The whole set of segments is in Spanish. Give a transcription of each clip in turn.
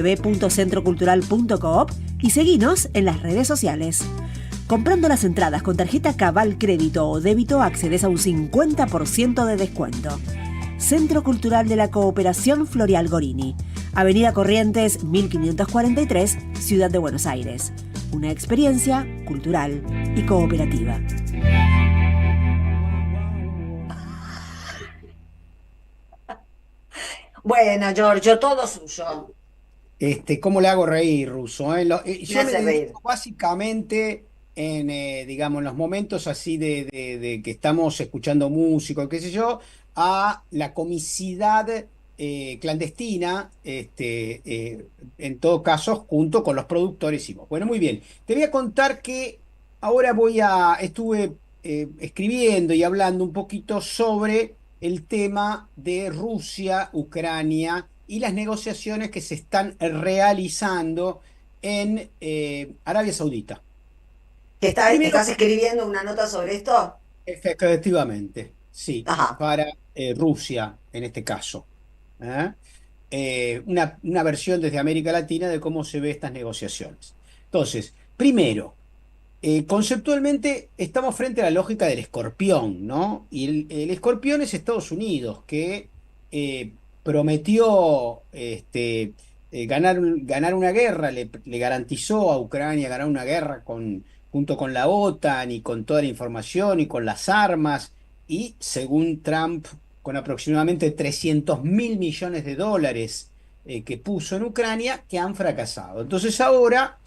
www.centrocultural.coop y seguinos en las redes sociales. Comprando las entradas con tarjeta Cabal Crédito o Débito accedes a un 50% de descuento. Centro Cultural de la Cooperación Floreal Gorini, Avenida Corrientes 1543, Ciudad de Buenos Aires. Una experiencia cultural y cooperativa. Bueno, Giorgio, todo suyo. ¿Cómo le hago reír, Russo? Me Yo me hace reír. dedico básicamente digamos, en los momentos así de que estamos escuchando música, qué sé yo, a la comicidad clandestina, en todo caso, junto con los productores y vos. Bueno, muy bien. Te voy a contar que ahora estuve escribiendo y hablando un poquito sobre el tema de Rusia, Ucrania y las negociaciones que se están realizando en Arabia Saudita. Primero, ¿Estás escribiendo una nota sobre esto? efectivamente, sí, Ajá. para Rusia en este caso. ¿Eh? Una versión desde América Latina de cómo se ve estas negociaciones. Entonces, primero, conceptualmente estamos frente a la lógica del escorpión, ¿no? Y el escorpión es Estados Unidos, que prometió ganar una guerra, le garantizó a Ucrania ganar una guerra junto con la OTAN y con toda la información y con las armas, y según Trump, con aproximadamente 300.000 millones de dólares que puso en Ucrania, que han fracasado. Entonces ahora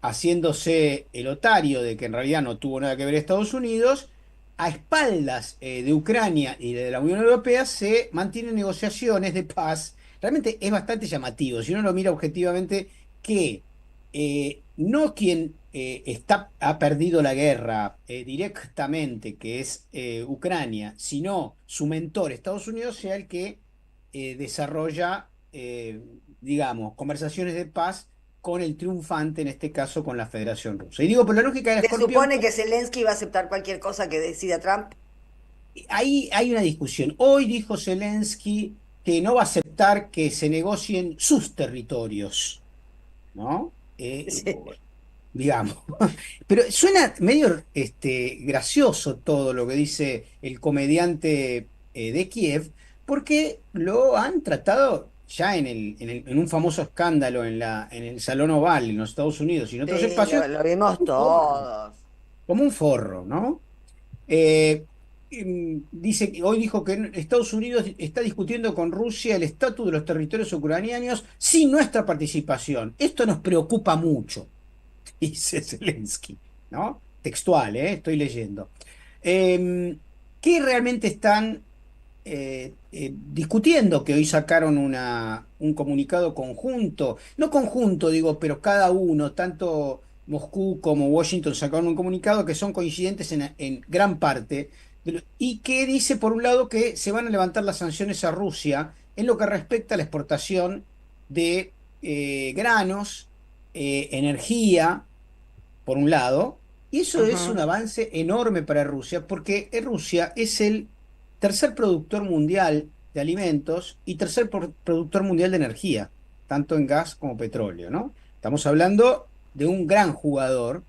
haciéndose el otario de que en realidad no tuvo nada que ver Estados Unidos, a espaldas de Ucrania y de la Unión Europea se mantienen negociaciones de paz. Realmente es bastante llamativo, si uno lo mira objetivamente, que no quien ha perdido la guerra directamente, que es Ucrania, sino su mentor, Estados Unidos, sea el que desarrolla, digamos, conversaciones de paz con el triunfante, en este caso con la Federación Rusa. Y digo, por la lógica del ¿Se escorpión, supone que Zelensky va a aceptar cualquier cosa que decida Trump? ahí hay una discusión. Hoy dijo Zelensky que no va a aceptar que se negocien sus territorios, ¿no? Sí. Digamos. Pero suena medio gracioso todo lo que dice el comediante de Kiev, porque lo han tratado ya en un famoso escándalo en el Salón Oval en los Estados Unidos y en otros Sí, espacios, lo vimos un forro, todos. como un forro, ¿no? Eh, Dice que hoy dijo que Estados Unidos está discutiendo con Rusia el estatus de los territorios ucranianos sin nuestra participación. Esto nos preocupa mucho, dice Zelensky, ¿no? Textual, estoy leyendo. Eh, ¿Qué realmente están discutiendo? Que hoy sacaron un comunicado conjunto, no conjunto, digo, pero cada uno, tanto Moscú como Washington sacaron un comunicado que son coincidentes en gran parte, y que dice, por un lado, que se van a levantar las sanciones a Rusia en lo que respecta a la exportación de granos, energía, por un lado, y eso es un Ujú. avance enorme para Rusia, porque Rusia es el tercer productor mundial de alimentos y tercer productor mundial de energía, tanto en gas como petróleo, ¿no? Estamos hablando de un gran jugador,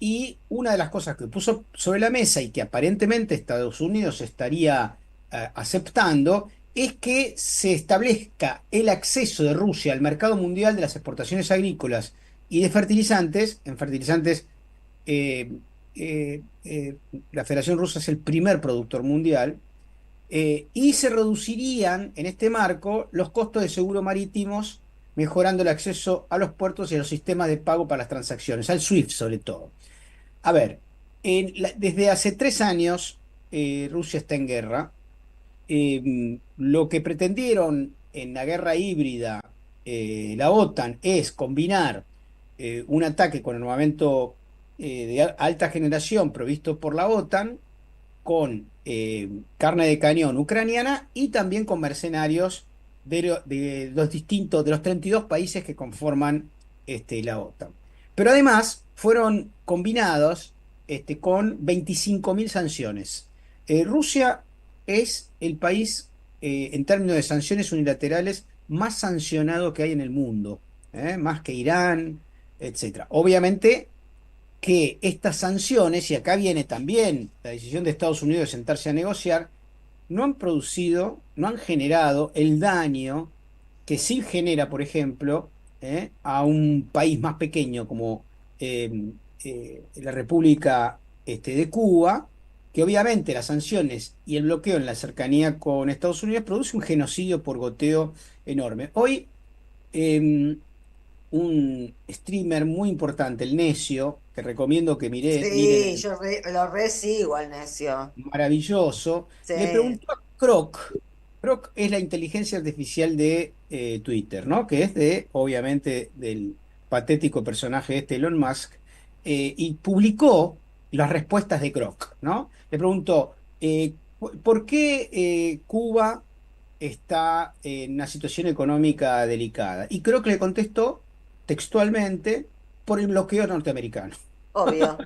y una de las cosas que puso sobre la mesa y que aparentemente Estados Unidos estaría aceptando es que se establezca el acceso de Rusia al mercado mundial de las exportaciones agrícolas y de fertilizantes. En fertilizantes, eh, la Federación Rusa es el primer productor mundial, y se reducirían en este marco los costos de seguro marítimos, mejorando el acceso a los puertos y a los sistemas de pago para las transacciones, al SWIFT sobre todo. A ver, desde hace 3 años Rusia está en guerra. Lo que pretendieron en la guerra híbrida la OTAN es combinar un ataque con armamento de alta generación provisto por la OTAN con carne de cañón ucraniana y también con mercenarios de los 32 países que conforman la OTAN. Pero además fueron combinados con 25.000 sanciones. Rusia es el país, en términos de sanciones unilaterales, más sancionado que hay en el mundo, más que Irán, etcétera. Obviamente que estas sanciones, y acá viene también la decisión de Estados Unidos de sentarse a negociar, no han producido, no han generado el daño que sí genera, por ejemplo, a un país más pequeño como eh, la República de Cuba, que obviamente las sanciones y el bloqueo en la cercanía con Estados Unidos produce un genocidio por goteo enorme. Hoy, eh, un streamer muy importante, el Necio, que recomiendo que Sí, miren, yo lo re sigo al necio. maravilloso, Sí. le preguntó a Croc. Croc es la inteligencia artificial de Twitter, ¿no? Que es obviamente, del patético personaje Elon Musk, y publicó las respuestas de Croc, ¿no? Le preguntó, ¿por qué Cuba está en una situación económica delicada? Y Croc le contestó textualmente, por el bloqueo norteamericano. Obvio.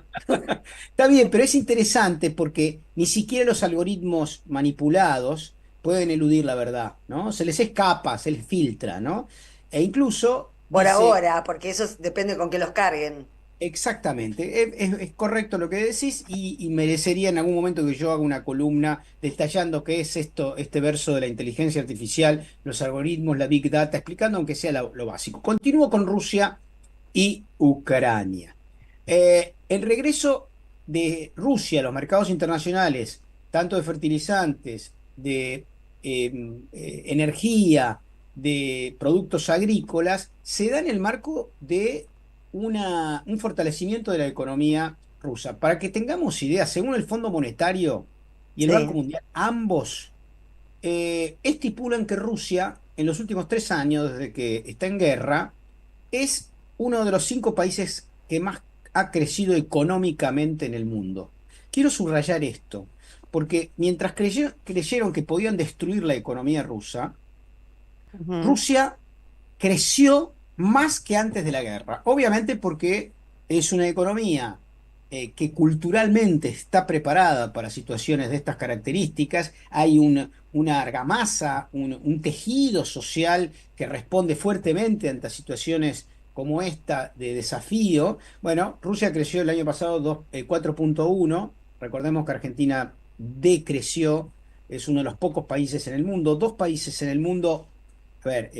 Está bien, pero es interesante porque ni siquiera los algoritmos manipulados pueden eludir la verdad, ¿no? Se les escapa, se les filtra, ¿no? E incluso Por dice, ahora, porque eso depende con que los carguen. exactamente, es correcto lo que decís, y merecería en algún momento que yo haga una columna detallando qué es esto, este verso de la inteligencia artificial, los algoritmos, la Big Data, explicando aunque sea lo básico. Continúo con Rusia y Ucrania. El regreso de Rusia a los mercados internacionales, tanto de fertilizantes, de energía, de productos agrícolas, se da en el marco de un fortalecimiento de la economía rusa. Para que tengamos idea, según el Fondo Monetario y el Banco Sí. Mundial, ambos estipulan que Rusia, en los últimos 3 años, desde que está en guerra, es uno de los 5 países que más ha crecido económicamente en el mundo. Quiero subrayar esto, porque mientras creyeron que podían destruir la economía rusa, Ujú. Rusia creció más que antes de la guerra. Obviamente porque es una economía que culturalmente está preparada para situaciones de estas características. Hay una argamasa, un tejido social que responde fuertemente ante situaciones como esta de desafío. Bueno, Rusia creció el año pasado 4,1. Recordemos que Argentina decreció, es uno de los pocos países en el mundo, 2 países en el mundo. A ver,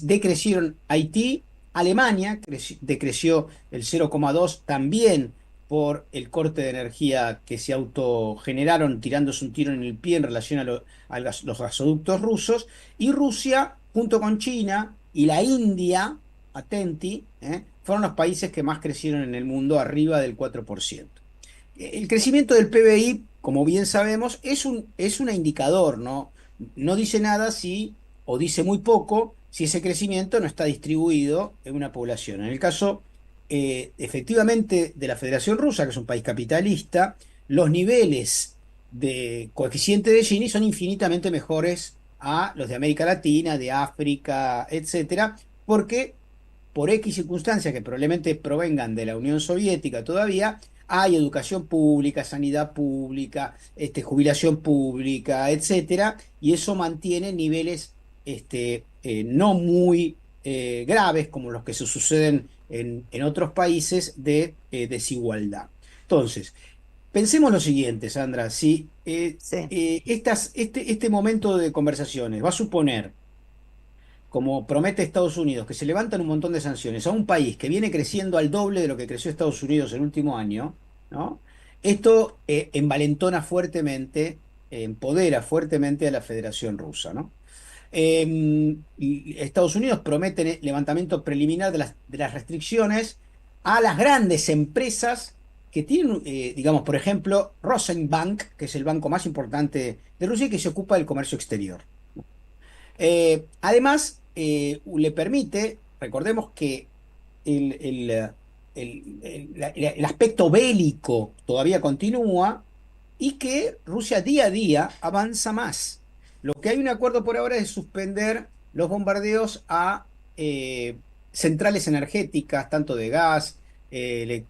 decrecieron Haití, Alemania decreció el 0,2 también por el corte de energía que se autogeneraron tirándose un tiro en el pie en relación los gasoductos rusos, y Rusia, junto con China y la India, atenti, fueron los países que más crecieron en el mundo, arriba del 4%. El crecimiento del PBI, como bien sabemos, es un indicador, ¿no? No dice nada si, o dice muy poco, si ese crecimiento no está distribuido en una población. En el caso, efectivamente, de la Federación Rusa, que es un país capitalista, los niveles de coeficiente de Gini son infinitamente mejores a los de América Latina, de África, etcétera, porque por X circunstancias que probablemente provengan de la Unión Soviética todavía, hay educación pública, sanidad pública, jubilación pública, etcétera, y eso mantiene niveles no muy graves como los que se suceden en otros países de desigualdad. Entonces, pensemos lo siguiente, Sandra, si Sí. este momento de conversaciones va a suponer, como promete Estados Unidos, que se levantan un montón de sanciones a un país que viene creciendo al doble de lo que creció Estados Unidos el último año, ¿no? Esto envalentona fuertemente, empodera fuertemente a la Federación Rusa, ¿no? Y Estados Unidos promete levantamiento preliminar de las restricciones a las grandes empresas que tienen, digamos, por ejemplo, Rosenbank, que es el banco más importante de Rusia y que se ocupa del comercio exterior. Además, le permite, recordemos que el aspecto bélico todavía continúa y que Rusia día a día avanza más. Lo que hay un acuerdo por ahora es suspender los bombardeos a centrales energéticas, tanto de gas,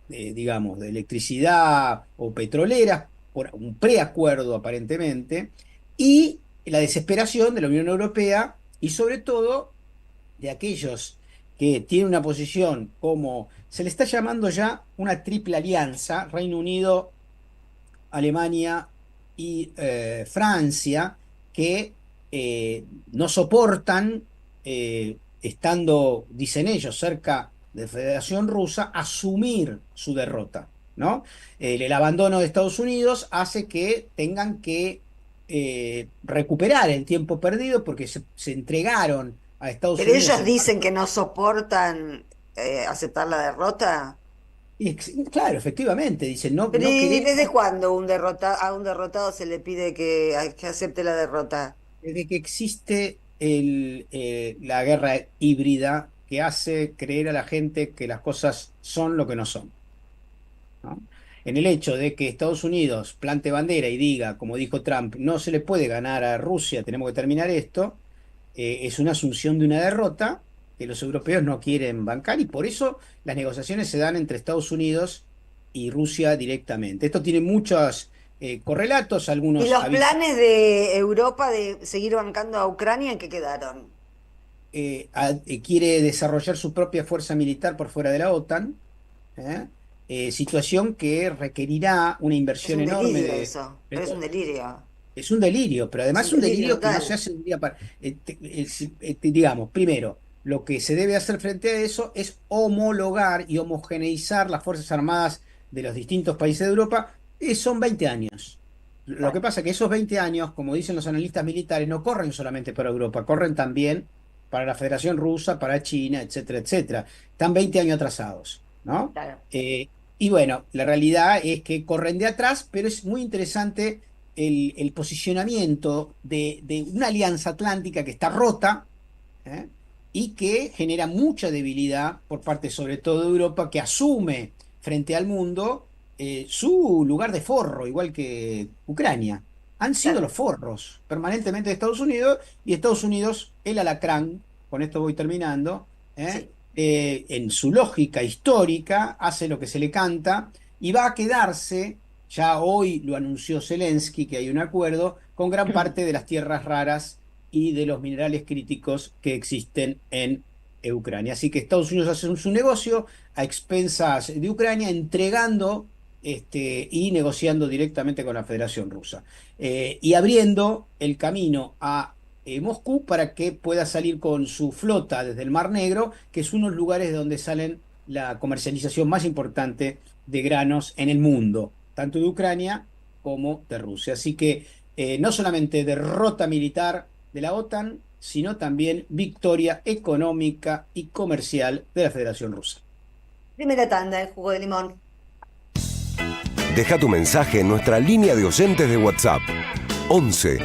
digamos, de electricidad o petroleras, por un preacuerdo aparentemente, y la desesperación de la Unión Europea y sobre todo de aquellos que tienen una posición como se le está llamando ya una triple alianza, Reino Unido, Alemania y Francia, que no soportan, estando, dicen ellos, cerca de Federación Rusa, asumir su derrota, ¿no? El abandono de Estados Unidos hace que tengan que recuperar el tiempo perdido porque se entregaron a Estados Pero Unidos ellos en dicen que no soportan aceptar la derrota. claro, efectivamente, dicen, no, Pero no ¿y queremos. desde cuándo a un derrotado se le pide que acepte la derrota? Desde que existe la guerra híbrida que hace creer a la gente que las cosas son lo que no son, ¿no? En el hecho de que Estados Unidos plante bandera y diga, como dijo Trump, no se le puede ganar a Rusia, tenemos que terminar esto, es una asunción de una derrota que los europeos no quieren bancar y por eso las negociaciones se dan entre Estados Unidos y Rusia directamente. Esto tiene muchos correlatos, ¿Y algunos los planes de Europa de seguir bancando a Ucrania en qué quedaron? quiere desarrollar su propia fuerza militar por fuera de la OTAN, ¿eh? Situación que requerirá una Es inversión un enorme delirio de... eso, pero es un delirio. Es un delirio, pero Es además un es un delirio delirio que no se total. hace de un día para... digamos, primero, lo que se debe hacer frente a eso es homologar y homogeneizar las Fuerzas Armadas de los distintos países de Europa. Son 20 años. Lo que Claro. pasa es que esos 20 años, como dicen los analistas militares, no corren solamente para Europa, corren también para la Federación Rusa, para China, etcétera, etcétera. Están 20 años atrasados, ¿no? Claro. Y bueno, la realidad es que corren de atrás, pero es muy interesante el posicionamiento de una alianza atlántica que está rota, ¿eh? Y que genera mucha debilidad por parte sobre todo de Europa, que asume frente al mundo su lugar de forro, igual que Ucrania. Han sido Claro. los forros permanentemente de Estados Unidos y Estados Unidos, el alacrán, con esto voy terminando, ¿eh? Sí. En su lógica histórica, hace lo que se le canta y va a quedarse, ya hoy lo anunció Zelensky, que hay un acuerdo, con gran parte de las tierras raras y de los minerales críticos que existen en Ucrania. Así que Estados Unidos hace su negocio a expensas de Ucrania, entregando y negociando directamente con la Federación Rusa. Y abriendo el camino a Moscú para que pueda salir con su flota desde el Mar Negro, que es uno de los lugares de donde salen la comercialización más importante de granos en el mundo, tanto de Ucrania como de Rusia. Así que no solamente derrota militar de la OTAN, sino también victoria económica y comercial de la Federación Rusa. Primera tanda, el jugo de limón. Deja tu mensaje en nuestra línea de oyentes de WhatsApp 11